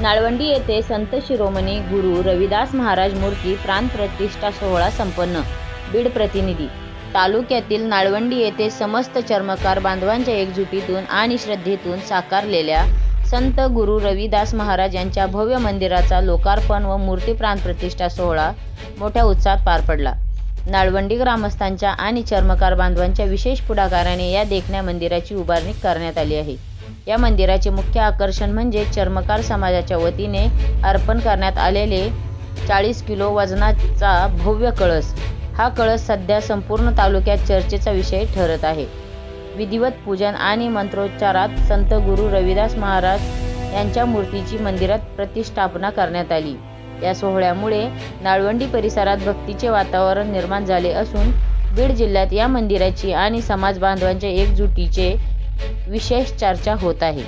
नाळवंडी येथे संत शिरोमणी गुरु रविदास महाराज मूर्ती प्राण प्रतिष्ठा सोहळा संपन्न. बीड प्रतिनिधी. तालुक्यातील नाळवंडी येथे समस्त चर्मकार बांधवांच्या एकजुटीतून आणि श्रद्धेतून साकारलेल्या संत गुरु रविदास महाराज यांच्या भव्य मंदिराचा लोकार्पण व मूर्ती प्राण प्रतिष्ठा सोहळा मोठ्या उत्साहात पार पडला. नाळवंडी ग्रामस्थांच्या आणि चर्मकार बांधवांच्या विशेष पुढाकाराने या देखण्या मंदिराची उभारणी करण्यात आली आहे. या मंदिराचे मुख्य आकर्षण म्हणजे चर्मकार समाजाच्या वतीने अर्पण करण्यात आलेले 40 किलो वजनाचा भव्य कळस. हा कळस सध्या संपूर्ण तालुक्यात चर्चेचा विषय ठरत आहे. विधिवत पूजन आणि मंत्रोच्चारात संत गुरु रविदास महाराज यांच्या मूर्तीची मंदिरात प्रतिष्ठापना करण्यात आली. या सोहळ्यामुळे नाळवंडी परिसरात भक्तीचे वातावरण निर्माण झाले असून बीड जिल्ह्यात या मंदिराची आणि समाज बांधवांच्या एकजुटीचे विशेष चर्चा होत आहे.